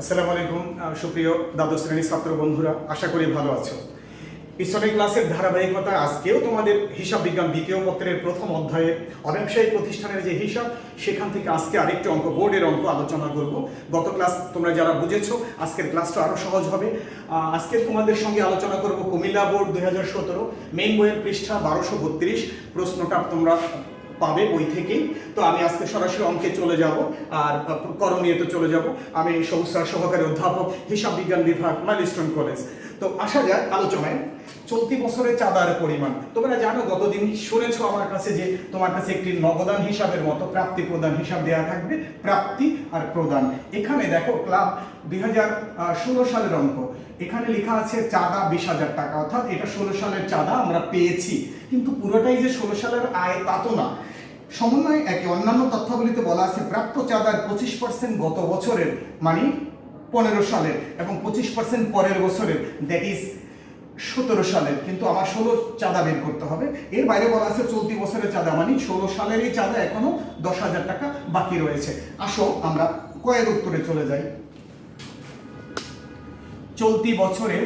আসসালামু আলাইকুম সুপ্রিয় দ্বাদশ শ্রেণীর ছাত্র বন্ধুরা, আশা করি ভালো আছো। পিছনের ক্লাসের ধারাবাহিকতা আজকেও তোমাদের হিসাব বিজ্ঞান দ্বিতীয় পত্রের প্রথম অধ্যায়ে অব্যবসায়িক প্রতিষ্ঠানের যে হিসাব, সেখান থেকে আজকে আরেকটি অঙ্ক, বোর্ডের অঙ্ক আলোচনা করব। গত ক্লাস তোমরা যারা বুঝেছো, আজকের ক্লাসটা আরও সহজ হবে। আজকে তোমাদের সঙ্গে আলোচনা করব কুমিল্লা বোর্ড 2017 মেইন বইয়ের পৃষ্ঠা 1232। প্রশ্নটা তোমরা পাবে বই থেকেই। তো আমি আজকে সরাসরি অঙ্কে চলে যাব আর করণীয়তে চলে যাব। আমি সবুজ স্যার, সহকারী অধ্যাপক, হিসাব বিজ্ঞান বিভাগ, মাইলস্টোন কলেজ। তো আসা যাক আলোচনায়। চলতি বছরের চাঁদার পরিমাণ তোমরা জানো, গতদিন শুনেছো আমার কাছে যে তোমার কাছে একটি নগদান হিসাবের মতো প্রাপ্তি প্রদান হিসাব দেওয়া থাকবে, প্রাপ্তি আর প্রদান। এখানে দেখো ক্লাব 2016 সালের অঙ্ক, এখানে লেখা আছে চাঁদা 20,000 টাকা, অর্থাৎ এটা 16 সালের চাঁদা আমরা পেয়েছি। কিন্তু পুরোটাই যে 16 সালের আয় তা তো না। সমন্বয়ে একে অন্যান্য তথ্যাবলিতে বলা আছে প্রাপ্ত চাঁদার 25% গত বছরের মানে 15 সালের এবং 25% পরের বছরের, দ্যাট ইজ 17 সালের। কিন্তু আমার 16 চাঁদা বের করতে হবে। এর বাইরে বলা আছে চলতি বছরের চাঁদা মানে 16 সালের এই চাঁদা এখনো 10,000 টাকা বাকি রয়েছে। আসো আমরা কয়ের উত্তরে চলে যাই। চলতি বছরের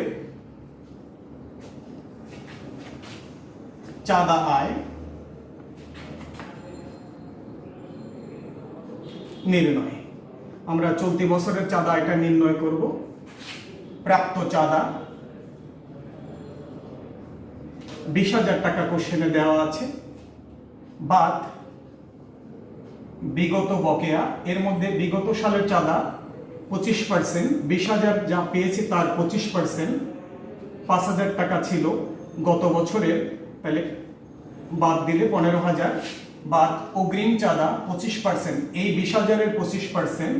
চাঁদা আয় নির্ণয়। আমরা চলতি বছরের চাঁদা এটা নির্ণয় করব। প্রাপ্ত চাঁদা 20,000 টাকা কোশ্চেনে দেওয়া আছে, বাদ বিগত বকেয়া। এর মধ্যে বিগত সালের চাঁদা 25%, 20,000 যা পেয়েছি তার 25%, 5,000 টাকা ছিল গত বছরের, তাহলে বাদ দিলে 15,000, বাদ অগ্রিম চাঁদা 25%, এই 20,000-এর 25%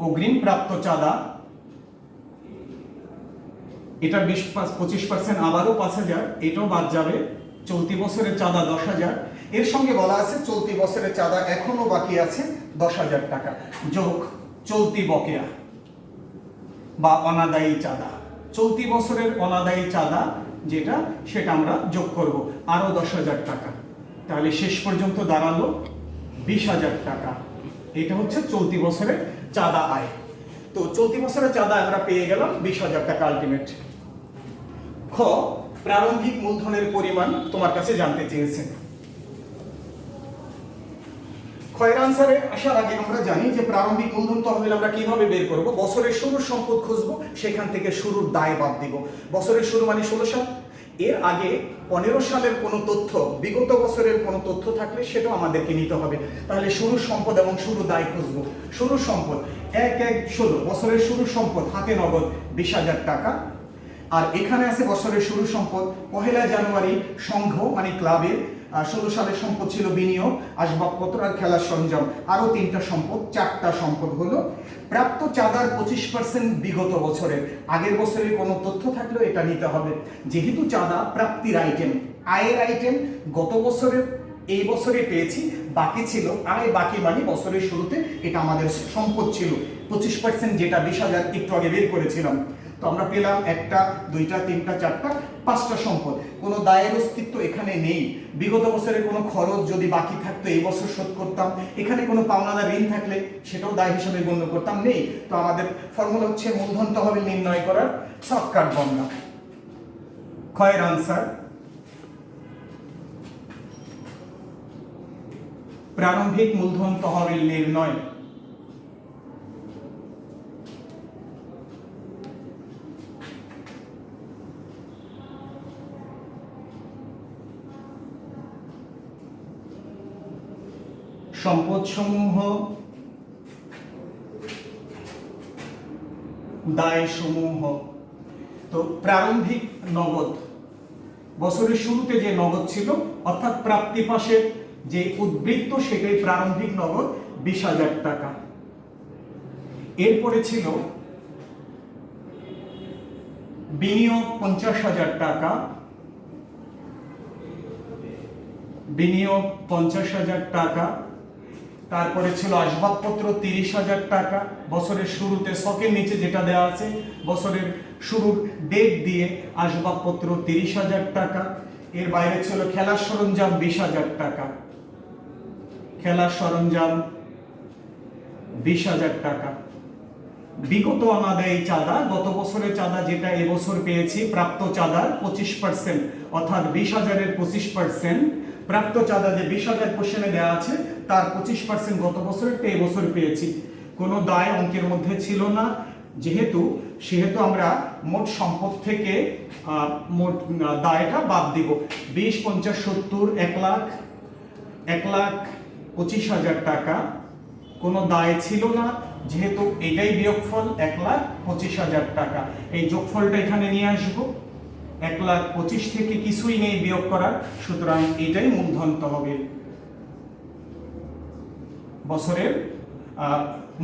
অগ্রিম প্রাপ্ত চাঁদা, এটা 25%, আবারও 5,000, এটাও বাদ যাবে। চলতি বছরের চাঁদা 10,000। এর সঙ্গে বলা আছে চলতি বছরের চাঁদা এখনো বাকি আছে 10,000 টাকা, যোগ চলতি বকেয়া বা অনাদায়ী চাঁদা। চলতি বছরের অনাদায়ী চাঁদা যেটা, সেটা আমরা যোগ করব আরো 10,000 টাকা, তাহলে শেষ পর্যন্ত দাঁড়ালো 20,000 টাকা। এটা হচ্ছে চলতি বছরের চাঁদা আয়। তো চলতি বছরের চাঁদা আমরা পেয়ে গেলাম 20,000 টাকা আলটিমেট। খ, প্রারম্ভিক মূলধনের পরিমাণ তোমার কাছে জানতে চেয়েছে। ক্ষয়ের আনসারে আসার আগে আমরা জানি যে প্রারম্ভিক মূলধন তহবিল আমরা কিভাবে বের করব। বছরের শুরুর সম্পদ খুঁজবো, সেখান থেকে শুরুর দায় বাদ দিব। বছরের শুরু মানে 16 সাল। এর আগে 15 সালের কোনো তথ্য, বিগত বছরের কোনো তথ্য থাকলে সেটাও আমাদেরকে নিতে হবে। তাহলে শুরুর সম্পদ এবং শুরু দায় খুঁজবো। শুরুর সম্পদ 1/1/16, বছরের শুরুর সম্পদ হাতে নগদ 20,000 টাকা। আর এখানে আছে বছরের শুরুর সম্পদ 1 জানুয়ারি সংঘ মানে ক্লাবের 16 সালের সম্পদ ছিল বিনিয়োগ, আসবাবপত্র আর খেলার সরঞ্জাম, আরো 3টা সম্পদ, 4টা সম্পদ হলো। প্রাপ্ত চাঁদার 25% বিগত বছরের, আগের বছরের কোনো তথ্য থাকলেও এটা নিতে হবে। যেহেতু চাঁদা প্রাপ্তির আইটেম, আয়ের আইটেম, গত বছরের এই বছরে পেয়েছি, বাকি ছিল আয়, বাকি মানে বছরের শুরুতে এটা আমাদের সম্পদ ছিল 25%, যেটা 20,000 একটু আগে বের করেছিলাম। তো আমরা পেলাম 1টা, 2টা, 3টা, 4টা, 5টা সম্পদ। কোনো দায়ের অস্তিত্ব এখানে নেই। বিগত বছরের কোনো খরচ যদি বাকি থাকতো এই বছর শোধ করতাম, এখানে কোনো পাওনাদার ঋণ থাকলে সেটাও দায় হিসেবে গণ্য করতাম, নেই। তো আমাদের ফর্মুলা হচ্ছে মূলধন তহবিল নির্ণয় করার শর্টকাট গণনা। ক্ষয়ের আনসার প্রারম্ভিক মূলধন তহবিল নির্ণয়। সম্পদসমূহ, দায়সমূহ। তো প্রারম্ভিক নগদ, বছরের শুরুতে যে নগদ ছিল, অর্থাৎ প্রাপ্তি পাশের যে উদ্বৃত্ত, সেটাই প্রারম্ভিক নগদ 20,000 টাকা। এরপরে ছিল বিনিয়োগ 50,000 টাকা, বিনিয়োগ 50,000 টাকা। তারপরে ছিল আসবাবপত্র 30,000 টাকা, বছরের শুরুতে শখের নিচে যেটা দেওয়া আছে বছরের শুরুর ডেট দিয়ে আসবাবপত্র 30,000 টাকা। এর বাইরে ছিল খেলার সরঞ্জাম 20,000 টাকা, খেলার সরঞ্জাম 20,000 টাকা। বিগত অনাদায়ী চাঁদা, গত বছরের চাঁদা যেটা এবছর পেয়েছি, প্রাপ্ত চাঁদার 25%, অর্থাৎ 20,000-এর 25%, প্রাপ্ত চাঁদা যে 20,000 কোশ্চেনে দেওয়া আছে তার 25% গত বছরেরটা এবছর পেয়েছি। কোনো দায় অঙ্কের মধ্যে ছিল না, সেহেতু আমরা মোট সম্পদ থেকে মোট দায়টা বাদ দিব। 20, 50, 70, 1,25,000 টাকা কোনো দায় ছিল না, যেহেতু এটাই বিয়োগফল 1,25,000 টাকা। এই যোগফলটা এখানে নিয়ে আসবো, 1,25,000 থেকে কিছুই নেই বিয়োগ করার, সুতরাং এটাই মূলধন তহবিল, বছরের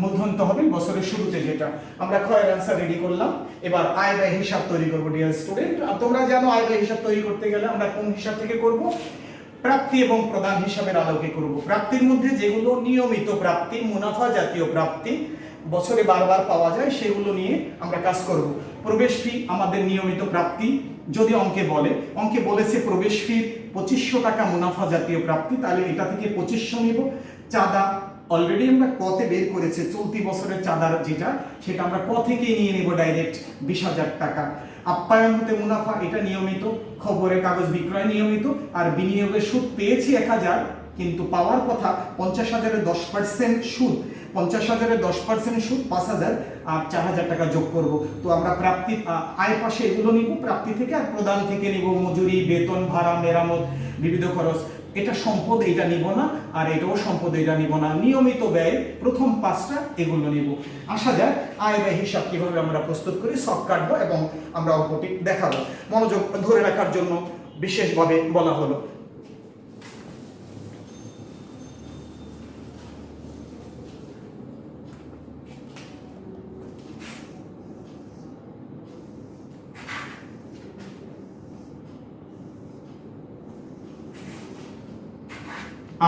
মূলধন তহবিল বছরের শুরুতে যেটা। আমরা ক্ষয়ের অ্যান্সার রেডি করলাম, এবার আয় ব্যয় হিসাব তৈরি করবো। ডিয়ার স্টুডেন্ট, তোমরা জানো আয় ব্যয় হিসাব তৈরি করতে গেলে আমরা কোন হিসাব থেকে করব? প্রাপ্তি এবং প্রদান হিসাবের আলোকে করব। প্রাপ্তির মধ্যে যেগুলো নিয়মিত প্রাপ্তি, মুনাফা জাতীয় প্রাপ্তি, বছরে বারবার পাওয়া যায়, সেগুলো নিয়ে আমরা কাজ করব। প্রবেশ ফি আমাদের নিয়মিত প্রাপ্তি, যদি অঙ্কে বলেছে প্রবেশ ফি 2500 টাকা মুনাফা জাতীয় প্রাপ্তি, তাহলে এটা থেকে 2500 নিব। চাঁদা অলরেডি আমরা কতে বের করেছে, চলতি বছরের চাঁদার যেটা, সেটা আমরা ক থেকেই নিয়ে নিব ডাইরেক্ট 20,000 টাকা। আপ্যায়ন হতে মুনাফা, এটা নিয়মিত। খবরের কাগজ বিক্রয় নিয়মিত। আর বিনিয়োগের সুদ পেয়েছি 1,000, কিন্তু পাওয়ার কথা 50,000-এর 10% সুদ, 50,000-এর 10% সুদ 5,000, আর 4,000 টাকা যোগ করব। তো আমরা প্রাপ্তি আয় পাশে এগুলো নিব, প্রাপ্তি থেকে। আর প্রদান থেকে নিব মজুরি, বেতন, ভাড়া, মেরামত, বিবিধ খরচ। এটা সম্পদ, এটা নিব না। আর এটাও সম্পদ, এটা নিব না। নিয়মিত ব্যয় প্রথম 5টা, এগুলো নিব। আসা যাক আয় ব্যয় হিসাব কিভাবে আমরা প্রস্তুত করি, সব কাটবো এবং আমরা অঙ্কটি দেখাবো। মনোযোগ ধরে রাখার জন্য বিশেষভাবে বলা হলো।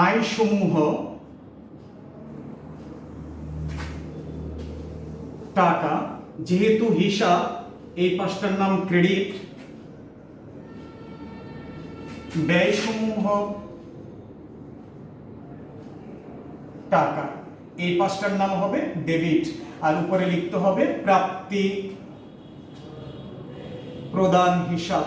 আয় সমূহ টাকা, যেহেতু হিসাব, এই পাঁচটার নাম ক্রেডিট। ব্যয় সমূহ টাকা, এই পাঁচটার নাম হবে ডেবিট। আর উপরে লিখতে হবে প্রাপ্তি প্রদান হিসাব।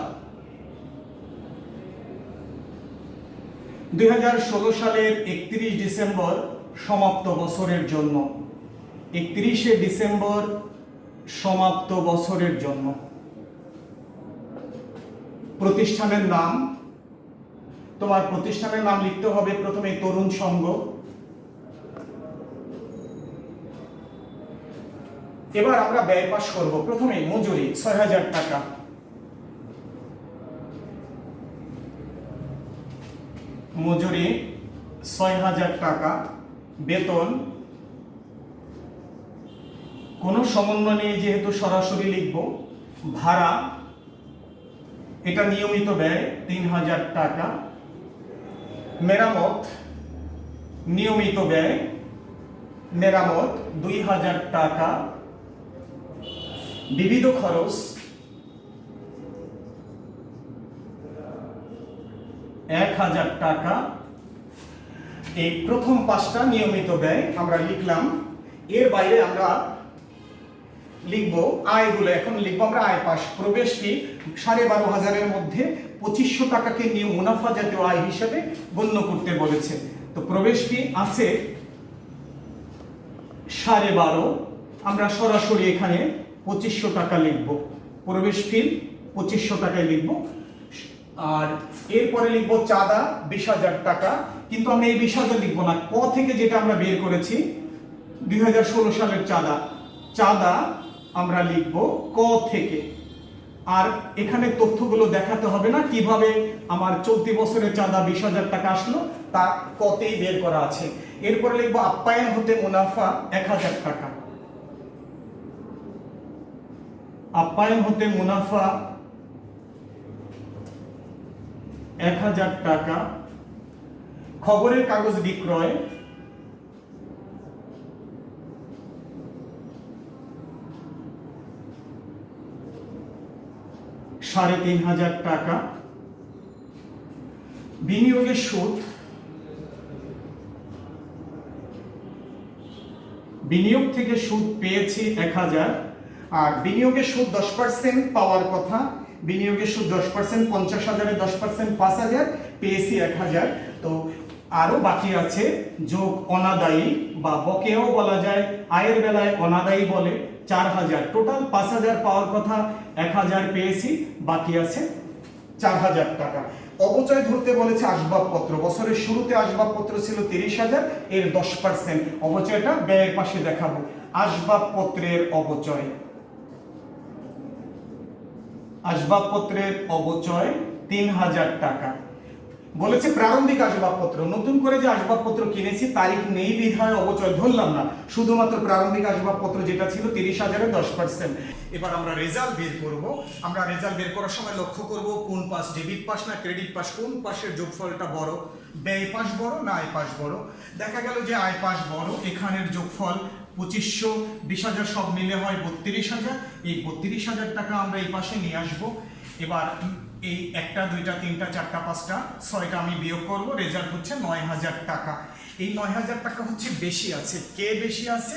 2016 সালের 31 ডিসেম্বর সমাপ্ত বছরের জন্য, 31শে ডিসেম্বর সমাপ্ত বছরের জন্য। প্রতিষ্ঠানের নাম, তোমার প্রতিষ্ঠানের নাম লিখতে হবে প্রথমে তরুণ সংঘ। এবার আমরা ব্যয় পাশ করব। প্রথমে মজুরি 6,000 টাকা, মজুরি 6,000 টাকা। বেতন কোনো সমন্বয় নেই যেহেতু সরাসরি লিখব। ভাড়া, এটা নিয়মিত ব্যয় 3,000 টাকা। মেরামত নিয়মিত ব্যয়, মেরামত 2,000 টাকা। বিবিধ খরচ 1,000 টাকা। এই প্রথম 5টা নিয়মিত ব্যয় আমরা লিখলাম। এর বাইরে আমরা লিখব আয়গুলো। এখন লিখবো আমরা আয় পাশ। প্রবেশ ফি 12,500-এর মধ্যে 2500 টাকাকে নিয়ে মুনাফা জাতীয় আয় হিসেবে গণ্য করতে বলেছে। তো প্রবেশ ফি আছে 12,500, আমরা সরাসরি এখানে 2500 টাকা লিখব। প্রবেশ ফি 2500 টাকায় লিখব। আর এরপরে লিখব চাঁদা 20,000 টাকা, কিন্তু আমরা এই 20,000 লিখবো না। ক থেকে যেটা আমরা বের করেছি 2016 সালের চাঁদা আমরা লিখব ক থেকে। আর এখানে তথ্যগুলো দেখাতে হবে না, কিভাবে আমার চলতি বছরের চাঁদা 20,000 টাকা আসলো তা কতেই বের করা আছে। এরপরে লিখব আপ্যায়ন হতে মুনাফা 1,000 টাকা, আপ্যায়ন হতে মুনাফা 1,000 টাকা। খবরের কাগজ বিক্রয় 3,500 টাকা। বিনিয়োগের সুদ বিনিয়োগ থেকে সুদ পেয়েছি 1000, আর বিনিয়োগের সুদ 10% পাওয়ার কথা, বিনিয়োগের সুদ 10%, 50,000-এ 10% 5,000, পেয়েছি 1000। তো আরও বাকি আছে যোগ অনাদায়ী বা বকেয়াও বলা যায়, আয়ের বেলায় অনাদায়ী বলে, 4,000। টোটাল 5,000 পাওয়ার কথা, 1,000 পেয়েছি, বাকি আছে 4,000 টাকা। অপচয় ধরতে বলেছে আসবাবপত্র। বছরের শুরুতে আসবাবপত্র ছিল 30,000, এর 10%। অপচয়টা ব্যয়ের পাশে দেখাবো। আসবাবপত্রের অপচয়, আসবাবপত্রের অপচয় 3,000 টাকা। বলেছে প্রারম্ভিক আসবাবপত্র, নতুন করে যে আসবাবপত্র কিনেছি তারিখ নেই বিধায় অপচয় ধরলাম না, শুধুমাত্র প্রারম্ভিক আসবাবপত্র যেটা ছিল 30,000-এ 10%। এবার আমরা রেজাল্ট বের করব। আমরা রেজাল্ট বের করার সময় লক্ষ্য করব কোন পাশ, ডেবিট পাশ না ক্রেডিট পাশ, কোন পাশের যোগফলটা বড়, ব্যয় পাশ বড় না আয় পাশ বড়। দেখা গেল যে আয় পাশ বড়, এখানের যোগফল 2500, 20,000 সব মিলে হয় 32,000। এই 32,000 টাকা আমরা এই পাশে নিয়ে আসবো। এবার এই 1টা 2টা 3টা 4টা 5টা 6টা আমি বিয়োগ করব, রেজাল্ট হচ্ছে 9,000 টাকা। এই 9,000 টাকা হচ্ছে বেশি আছে। কে বেশি আছে?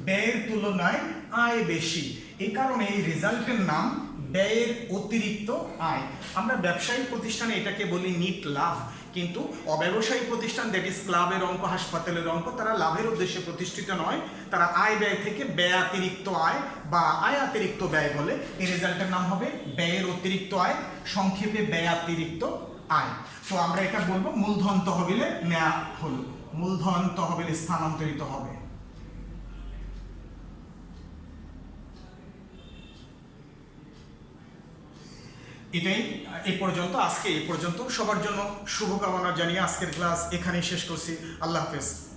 ব্যয়ের তুলনায় আয় বেশি। এই কারণে এই রেজাল্টের নাম ব্যয়ের অতিরিক্ত আয়। আমরা ব্যবসায়িক প্রতিষ্ঠানে এটাকে বলি নিট লাভ, কিন্তু অব্যবসায়িক প্রতিষ্ঠান, দ্যাট ইজ ক্লাবের অঙ্ক, হাসপাতালের অঙ্ক, তারা লাভের উদ্দেশ্যে প্রতিষ্ঠিত নয়, তারা আয় ব্যয় থেকে ব্যয়াতিরিক্ত আয় বা আয়াতিরিক্ত ব্যয় বলে। এই রেজাল্টের নাম হবে ব্যয়ের অতিরিক্ত আয়, সংক্ষেপে ব্যয়াতিরিক্ত আয়। তো আমরা এটা বলবো মূলধন তহবিলে নেওয়া হলো, মূলধন তহবিলে স্থানান্তরিত হবে। এটাই এই পর্যন্ত, আজকে এই পর্যন্ত। সবার জন্য শুভকামনা জানিয়ে আজকের ক্লাস এখানেই শেষ করছি। আল্লাহ হাফেজ।